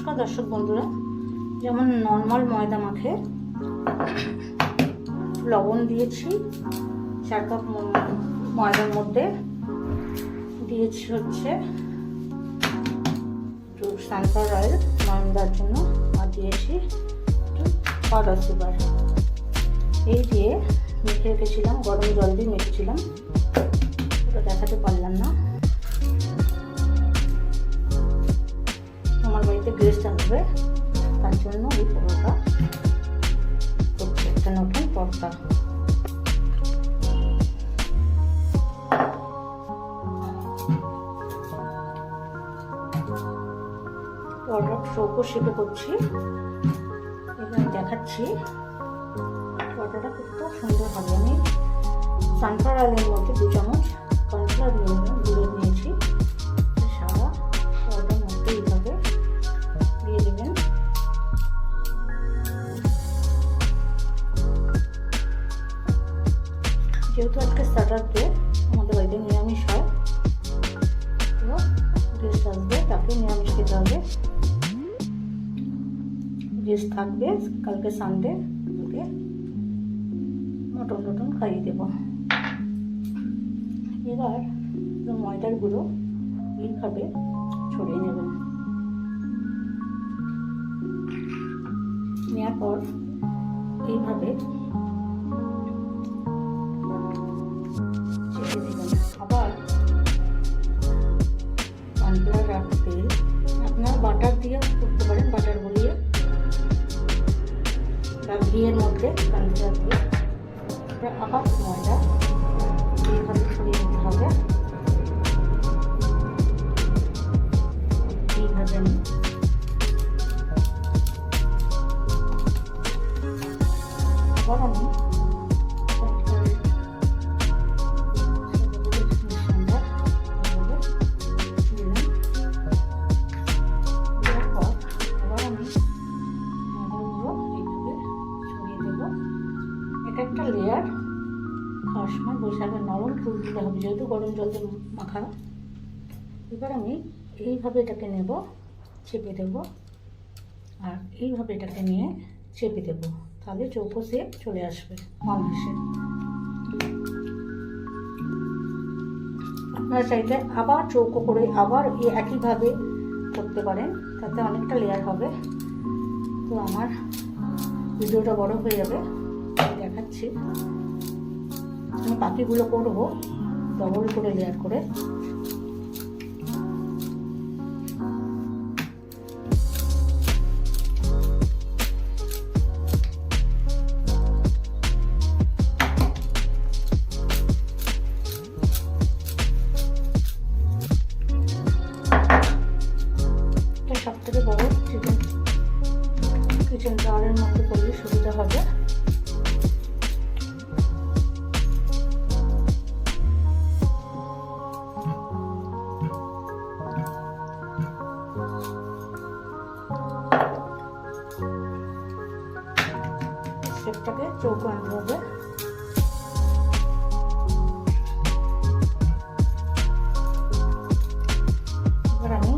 নমস্কার দর্শক বন্ধুরা, যেমন নর্মাল ময়দা মাখে লবণ দিয়েছি 4 কাপ ময়দার মধ্যে, দিয়েছি হচ্ছে একটু সানফ্লাওয়ার অয়েল ময়দার জন্য, আর দিয়েছি একটু পাউডার সুগার। এই দিয়ে মেখে রেখেছিলাম, গরম জল দিয়ে মেখেছিলাম, ওটা দেখাতে পারলাম না। আমার বাড়িতে গেস্ট আসবে, তার জন্য এই পরোটা করছি, একটা নতুন পরোটা। পরোটা চৌকো শেপে করছি, এখানে দেখাচ্ছি পরোটাটা কত সুন্দর হবে। আমি সানফ্লাওয়ার অয়েলের মধ্যে 2 চামচ কর্নফ্লাওয়ার গুঁড়ো নিয়েছি, সারা পরোটার মধ্যে এইভাবে দিয়ে দেবেন। যেহেতু আজকে স্যাটারডে, আমাদের বাড়িতে নিরামিষ হয়, তো গেস্ট আসবে, তাকে নিরামিষ খেতে হবে। গেস্ট থাকবে, কালকে সানডে, ওকে মটন খাইয়ে দেব। এবার ময়দার গুঁড়ো এইভাবে ছড়িয়ে নেবেন। নেওয়ার পর এইভাবে চেপে দেবেন। আবার কর্নফ্লাওয়ার রাখতে আপনার বাটার দিয়ে করতে পারেন, বাটার গলিয়ে বা ঘিয়ের মধ্যে কর্নফ্লাওয়ার দিয়ে আবার ময়দা এইভাবে ছড়িয়ে দিতে হবে। এইভাবে আবার আমি একটা লেয়ার খাওয়ার সময় বসাবে, নরম তুল দিতে হবে, যেহেতু গরম জল দিয়ে মাখা। এবার আমি এইভাবে এটাকে নেব, চেপে দেব, আর এইভাবে এটাকে নিয়ে চেপে দেব, তাহলে চৌকো শেপ চলে আসবে অনায়াসে। আপনারা চাইলে আবার চৌকো করে আবার একইভাবে করতে পারেন, তাতে অনেকটা লেয়ার হবে। তো আমার ভিডিওটা বড় হয়ে যাবে, দেখাচ্ছি। আমি বাকিগুলো করবো ডবল করে লেয়ার করে। এটা সবথেকে বড় কিচেন জারের মধ্যে করলে সুবিধা হবে। শেপটাকে চৌকো আনতে হবে। এবার আমি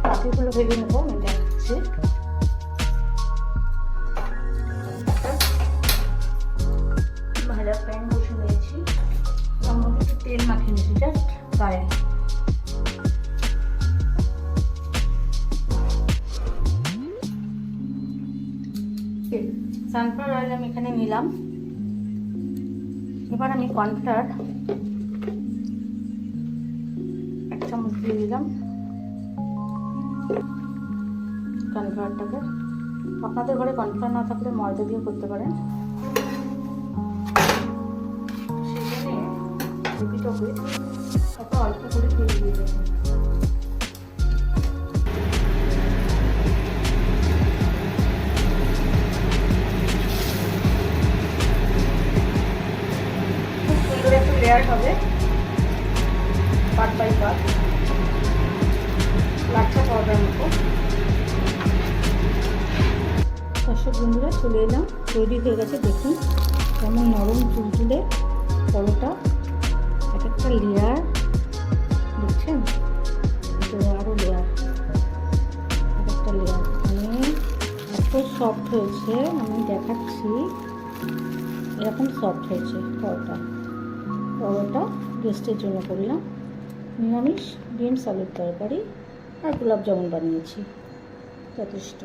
বাকিগুলো ভেজে নেব, আমি দেখাচ্ছি। ভাজা প্যান বসে নিয়েছি, তার মধ্যে একটু তেল মাখিয়ে নিয়েছি জাস্ট গায়ে। সানফ্লাওয়ার অয়েল আমি এখানে নিলাম। এবার আমি কর্নফ্লাওয়ার 1 চামচ দিয়ে দিলাম। কর্নফ্লাওয়ারটাকে, আপনাদের ঘরে কর্নফ্লাওয়ার না থাকলে ময়দা দিয়ে করতে পারেন। সেখানে টুপিটপে অত অল্প করে তেল দিয়ে দেবেন। লেয়ার হবে part by part, lachha powder মতো। দর্শক বন্ধুরা, চলে এলাম, তৈরি হয়ে গেছে। দেখুন কেমন নরম তুলতুলে পরোটা, এক একটা লেয়ার দেখছেন, আরও লেয়ার, এক একটা লেয়ার। সফট হয়েছে আমি দেখাচ্ছি। এরকম সফট হয়েছে পরোটা গেস্টের জন্য করলাম। নিরামিষ ডিম আলুর তরকারি আর গোলাপ জামুন বানিয়েছি, যথেষ্ট।